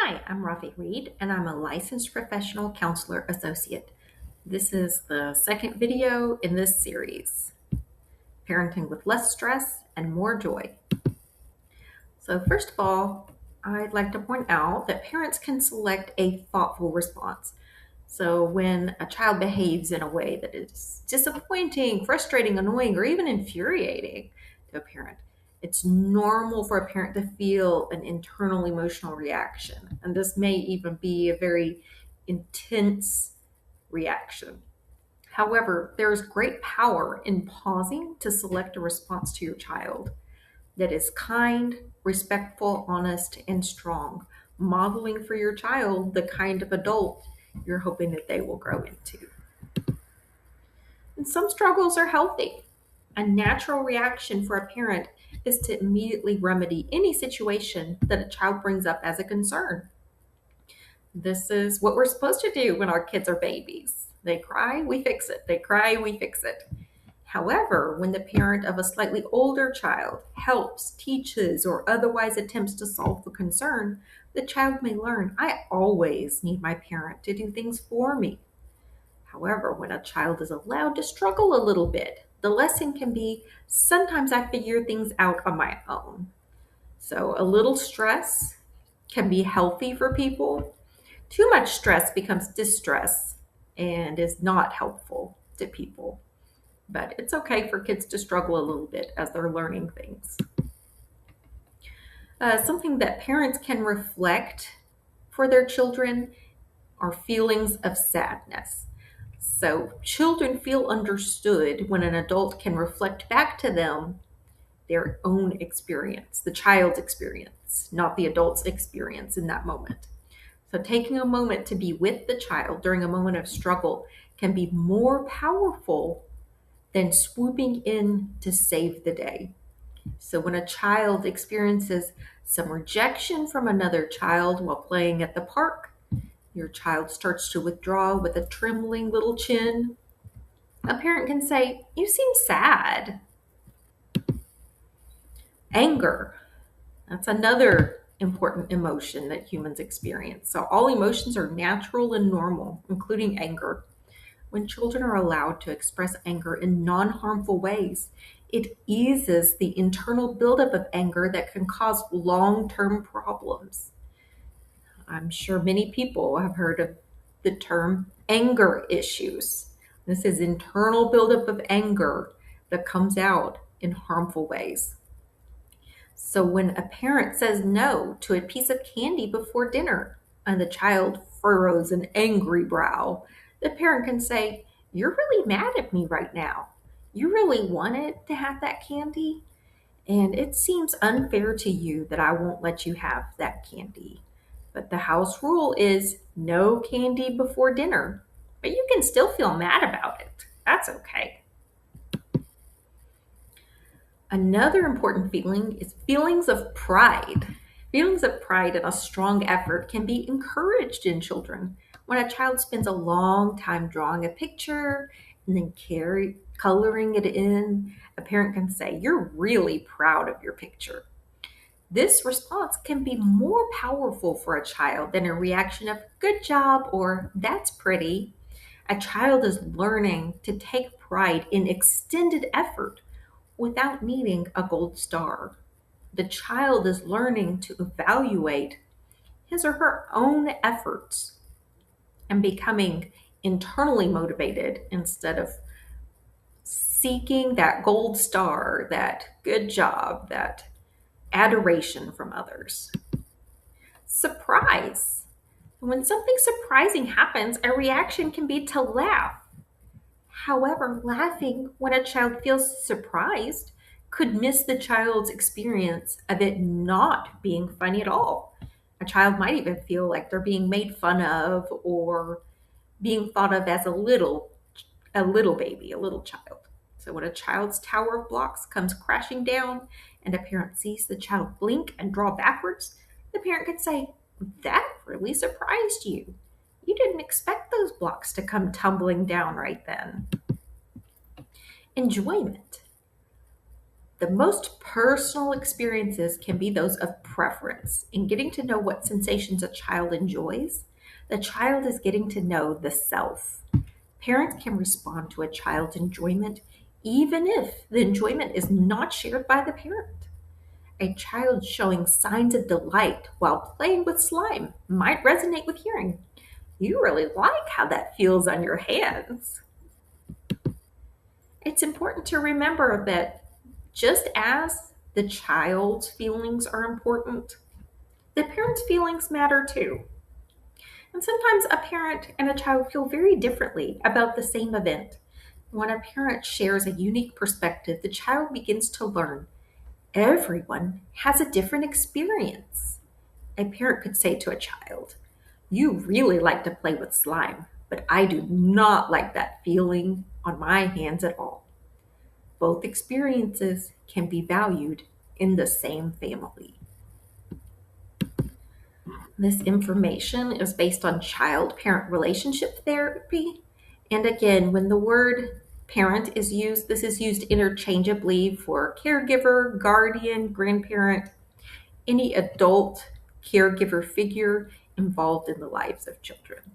Hi, I'm Rafi Reed, and I'm a licensed professional counselor associate. This is the second video in this series, Parenting with Less Stress and More Joy. So first of all, I'd like to point out that parents can select a thoughtful response. So when a child behaves in a way that is disappointing, frustrating, annoying, or even infuriating to a parent, it's normal for a parent to feel an internal emotional reaction. And this may even be a very intense reaction. However, there is great power in pausing to select a response to your child that is kind, respectful, honest, and strong, modeling for your child the kind of adult you're hoping that they will grow into. And some struggles are healthy. A natural reaction for a parent is to immediately remedy any situation that a child brings up as a concern. This is what we're supposed to do when our kids are babies. They cry, we fix it. They cry, we fix it. However, when the parent of a slightly older child helps, teaches, or otherwise attempts to solve the concern, the child may learn, I always need my parent to do things for me. However, when a child is allowed to struggle a little bit, the lesson can be, sometimes I figure things out on my own. So a little stress can be healthy for people. Too much stress becomes distress and is not helpful to people. But it's okay for kids to struggle a little bit as they're learning things. Something that parents can reflect for their children are feelings of sadness. So children feel understood when an adult can reflect back to them their own experience, the child's experience, not the adult's experience in that moment. So taking a moment to be with the child during a moment of struggle can be more powerful than swooping in to save the day. So when a child experiences some rejection from another child while playing at the park, your child starts to withdraw with a trembling little chin, a parent can say, "You seem sad." Anger, that's another important emotion that humans experience. So all emotions are natural and normal, including anger. When children are allowed to express anger in non-harmful ways, it eases the internal buildup of anger that can cause long-term problems. I'm sure many people have heard of the term anger issues. This is internal buildup of anger that comes out in harmful ways. So when a parent says no to a piece of candy before dinner and the child furrows an angry brow, the parent can say, "You're really mad at me right now. You really wanted to have that candy, and it seems unfair to you that I won't let you have that candy. But the house rule is no candy before dinner, but you can still feel mad about it. That's okay." Another important feeling is feelings of pride. Feelings of pride and a strong effort can be encouraged in children. When a child spends a long time drawing a picture and then coloring it in, a parent can say, "You're really proud of your picture." This response can be more powerful for a child than a reaction of "good job" or "that's pretty." A child is learning to take pride in extended effort without needing a gold star. The child is learning to evaluate his or her own efforts and becoming internally motivated instead of seeking that gold star, that good job, that adoration from others. Surprise. When something surprising happens, a reaction can be to laugh. However, laughing when a child feels surprised could miss the child's experience of it not being funny at all. A child might even feel like they're being made fun of or being thought of as a little baby, a little child. So when a child's tower of blocks comes crashing down and a parent sees the child blink and draw backwards, the parent can say, "That really surprised you. You didn't expect those blocks to come tumbling down right then." Enjoyment. The most personal experiences can be those of preference. In getting to know what sensations a child enjoys, the child is getting to know the self. Parents can respond to a child's enjoyment even if the enjoyment is not shared by the parent. A child showing signs of delight while playing with slime might resonate with hearing, "You really like how that feels on your hands." It's important to remember that just as the child's feelings are important, the parent's feelings matter too. And sometimes a parent and a child feel very differently about the same event. When a parent shares a unique perspective, the child begins to learn everyone has a different experience. A parent could say to a child, "You really like to play with slime, but I do not like that feeling on my hands at all." Both experiences can be valued in the same family. This information is based on child parent relationship therapy. And again, when the word parent is used, this is used interchangeably for caregiver, guardian, grandparent, any adult caregiver figure involved in the lives of children.